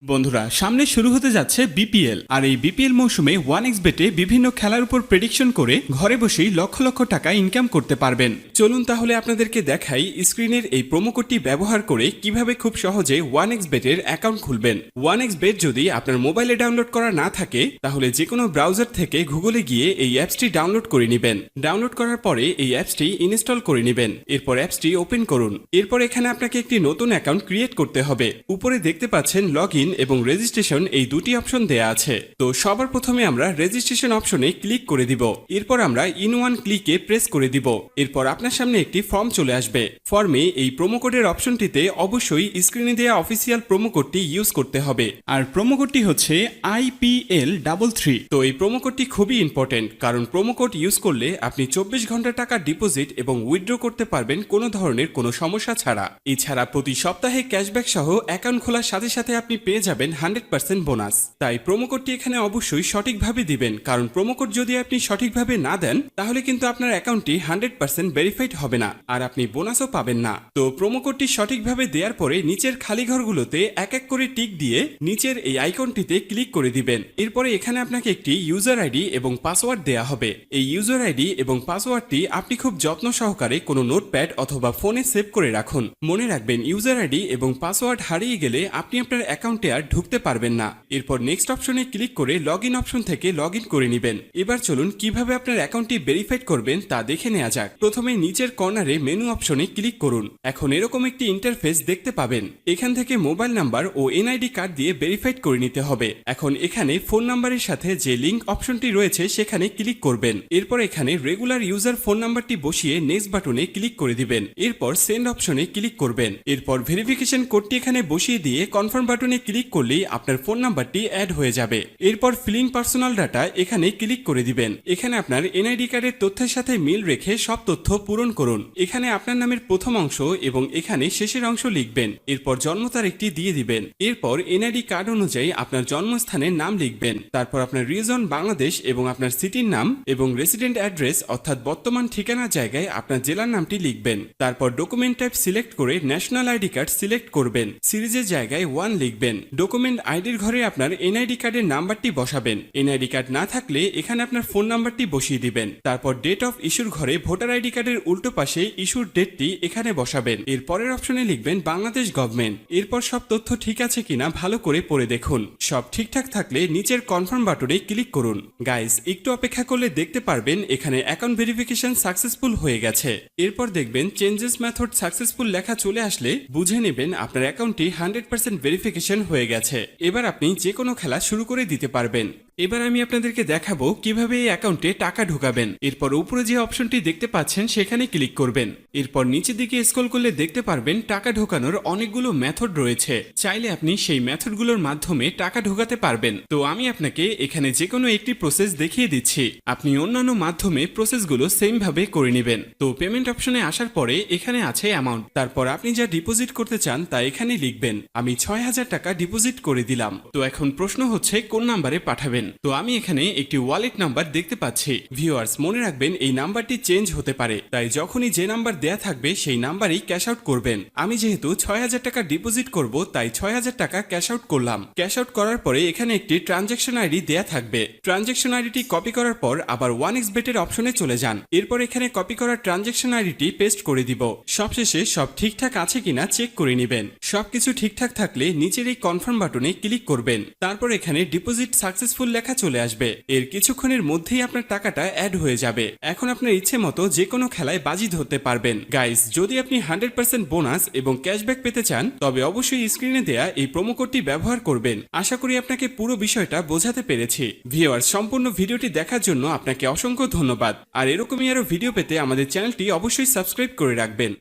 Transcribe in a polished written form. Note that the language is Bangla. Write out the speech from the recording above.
বন্ধুরা সামনে শুরু হতে যাচ্ছে বিপিএল আর এই বিপিএল মৌসুমে 1xBet-এ বিভিন্ন খেলার উপর প্রেডিকশন করে ঘরে বসেই লক্ষ লক্ষ টাকা ইনকাম করতে পারবেন। চলুন তাহলে আপনাদেরকে দেখাই স্ক্রিনের এই প্রোমো কোডটি ব্যবহার করে কিভাবে খুব সহজে 1xBet-এর অ্যাকাউন্ট খুলবেন। 1xBet যদি আপনার মোবাইলে ডাউনলোড করা না থাকে তাহলে যে কোনো ব্রাউজার থেকে গুগলে গিয়ে এই অ্যাপসটি ডাউনলোড করে নেবেন। ডাউনলোড করার পরে এই অ্যাপসটি ইনস্টল করে নেবেন। এরপর অ্যাপসটি ওপেন করুন। এরপর এখানে আপনাকে একটি নতুন অ্যাকাউন্ট ক্রিয়েট করতে হবে। উপরে দেখতে পাচ্ছেন লগ ইন এবং রেজিস্ট্রেশন এই দুটি অপশন দেয়া আছে। তো সবার প্রথমে আমরা রেজিস্ট্রেশন অপশনে ক্লিক করে দিব। এরপর আমরা ইন ওয়ান ক্লিকে প্রেস করে দিব। এরপর আপনার সামনে একটি ফর্ম চলে আসবে। ফর্মে এই প্রোমো কোডের অপশনটিতে অবশ্যই স্ক্রিনে দেওয়া অফিসিয়াল প্রোমো কোডটি ইউজ করতে হবে। আর প্রোমো কোডটি হচ্ছে IPL33। তো এই প্রোমো কোডটি খুবই ইম্পর্টেন্ট, কারণ প্রোমো কোড ইউজ করলে আপনি 24 ঘন্টা টাকা ডিপোজিট এবং উইথড্র করতে পারবেন কোনো ধরনের কোনো সমস্যা ছাড়া। এছাড়া প্রতি সপ্তাহে ক্যাশব্যাক সহ অ্যাকাউন্ট খোলার সাথে সাথে আপনি পেয়ে যাবেন 100% বোনাস। তাই প্রোমো কোডটি এখানে অবশ্যই সঠিকভাবে দিবেন, কারণ প্রোমো কোড যদি আপনি সঠিকভাবে না দেন তাহলে কিন্তু আপনার অ্যাকাউন্টটি 100% ভেরিফাইড হবে না আর আপনি বোনাসও পাবেন না। তো প্রোমো কোডটি সঠিকভাবে দেওয়ার পরে নিচের খালি ঘরগুলোতে এক এক করে টিক দিয়ে নিচের এই আইকনটিতে ক্লিক করে দিবেন। এরপরে এখানে আপনাকে একটি ইউজার আইডি এবং পাসওয়ার্ড দেয়া হবে। এই ইউজার আইডি এবং পাসওয়ার্ডটি আপনি খুব যত্ন সহকারে কোনো নোটপ্যাড অথবা ফোনে সেভ করে রাখুন। মনে রাখবেন ইউজার আইডি এবং পাসওয়ার্ড হারিয়ে গেলে আপনি আপনার অ্যাকাউন্টে আর ঢুকতে পারবেন না। এরপর নেক্সট অপশনে ক্লিক করে লগ ইন অপশন থেকে লগ ইন করে নেবেন। এবার চলুন কিভাবে আপনার অ্যাকাউন্টটি ভেরিফাইড করবেন তা দেখে নেওয়া যাক। প্রথমে নিচের কর্নারে মেনু অপশনে ক্লিক করুন। এখন এরকম একটি ইন্টারফেস দেখতে পাবেন। এখান থেকে মোবাইল নাম্বার ও এনআইডি কার্ড দিয়ে ভেরিফাইড করে নিতে হবে। এখন এখানে ফোন নাম্বারের সাথে যে লিংক অপশনটি রয়েছে সেখানে ক্লিক করবেন। এরপর এখানে রেগুলার ইউজার ফোন নাম্বারটি বসিয়ে নেক্সট বাটনে ক্লিক করে দিবেন। এরপর সেন্ড অপশনে ক্লিক করবেন। এরপর ভেরিফিকেশন কোডটি এখানে বসিয়ে দিয়ে কনফার্ম বাটনে ক্লিক করলেই আপনার ফোন নাম্বারটি অ্যাড হয়ে যাবে। এরপর ফিলিং পার্সোনাল ডাটা এখানে ক্লিক করে দিবেন। এখানে আপনার এনআইডি কার্ডের তথ্যের সাথে মিল রেখে সব তথ্য পূরণ করুন। এখানে আপনার নামের প্রথম অংশ এবং এখানে শেষের অংশ লিখবেন। এরপর জন্ম তারিখটি দিয়ে দিবেন। এরপর এনআইডি কার্ড অনুযায়ী আপনার জন্মস্থানের নাম লিখবেন। তারপর আপনার রিজন বাংলাদেশ এবং আপনার সিটির নাম এবং রেসিডেন্ট অ্যাড্রেস অর্থাৎ বর্তমান ঠিকানার জায়গায় আপনার জেলার নামটি লিখবেন। তারপর ডকুমেন্ট টাইপ সিলেক্ট করে ন্যাশনাল আইডি কার্ড সিলেক্ট করবেন। সিরিজের জায়গায় 1 লিখবেন। ডকুমেন্ট আইডির ঘরে আপনার এনআইডি কার্ডের নাম্বারটি বসাবেন। এনআইডি কার্ড না থাকলে এখানে আপনার ফোন নাম্বারটি বসিয়ে দিবেন। তারপর ডেট অফ ইস্যুর ঘরে ভোটার আইডি কার্ডের উল্টো পাশে ইস্যুর ডেটটি এখানে বসাবেন। এর পরের অপশনে লিখবেন বাংলাদেশ গভর্নমেন্ট। এরপর সব তথ্য ঠিক আছে কিনা ভালো করে পড়ে দেখুন। সব ঠিকঠাক থাকলে নিচের কনফার্ম বাটনে ক্লিক করুন। গাইস একটু অপেক্ষা করলে দেখতে পারবেন এখানে অ্যাকাউন্ট ভেরিফিকেশন সাকসেসফুল হয়ে গেছে। এরপর দেখবেন চেঞ্জেস মেথড সাকসেসফুল লেখা চলে আসলে বুঝে নেবেন আপনার অ্যাকাউন্টটি 100% ভেরিফিকেশন হয়ে গেছে। এবার আপনি যে কোনো খেলা শুরু করে দিতে পারবেন। এবার আমি আপনাদেরকে দেখাবো কিভাবে এই অ্যাকাউন্টে টাকা ঢোকাবেন। এরপর উপরে যে অপশনটি দেখতে পাচ্ছেন সেখানে ক্লিক করবেন। এরপর নিচের দিকে স্ক্রল করলে দেখতে পারবেন টাকা ঢোকানোর অনেকগুলো মেথড রয়েছে। চাইলে আপনি সেই মেথডগুলোর মাধ্যমে টাকা ঢোকাতে পারবেন। তো আমি আপনাকে এখানে যে কোনো একটি প্রসেস দেখিয়ে দিচ্ছি। আপনি অন্যান্য মাধ্যমে প্রসেসগুলো সেম ভাবে করে নেবেন। তো পেমেন্ট অপশনে আসার পরে এখানে আছে অ্যামাউন্ট। তারপর আপনি যা ডিপোজিট করতে চান তা এখানে লিখবেন। আমি 6000 টাকা ডিপোজিট করে দিলাম। তো এখন প্রশ্ন হচ্ছে কোন নাম্বারে পাঠাবেন। তো আমি এখানে একটি ওয়ালেট নাম্বার দেখতে পাচ্ছি। ভিউয়ার্স মনে রাখবেন এই নাম্বারটি চেঞ্জ হতে পারে, তাই যখনই যে নাম্বার দেয়া থাকবে সেই নাম্বারেই ক্যাশ আউট করবেন। আমি যেহেতু 6000 টাকা ডিপোজিট করব তাই 6000 টাকা ক্যাশ আউট করলাম। ক্যাশ আউট করার পরে এখানে একটি ট্রানজ্যাকশন আইডি দেয়া থাকবে। ট্রানজ্যাকশন আইডিটি কপি করার পর আবার 1xBet এর অপশনে চলে যান। এরপর এখানে কপি করা ট্রানজ্যাকশন আইডিটি পেস্ট করে দিব। সবশেষে সব ঠিকঠাক আছে কিনা চেক করে নেবেন। সবকিছু ঠিকঠাক থাকলে নিচের এই কনফার্ম বাটনে ক্লিক করবেন। তারপর এখানে ডিপোজিট সাকসেসফুল লেখা চলে আসবে। এর কিছুক্ষণের মধ্যেই আপনার টাকাটা অ্যাড হয়ে যাবে। এখন আপনার ইচ্ছে মতো যে কোনো খেলায় বাজি ধরতে পারবেন। গাইস যদি আপনি 100% বোনাস এবং ক্যাশব্যাক পেতে চান তবে অবশ্যই স্ক্রিনে দেয়া এই প্রোমো কোডটি ব্যবহার করবেন। আশা করি আপনাকে পুরো বিষয়টা বোঝাতে পেরেছি। ভিউয়ার্স সম্পূর্ণ ভিডিওটি দেখার জন্য আপনাকে অসংখ্য ধন্যবাদ। আর এরকমই আরো ভিডিও পেতে আমাদের চ্যানেলটি অবশ্যই সাবস্ক্রাইব করে রাখবেন।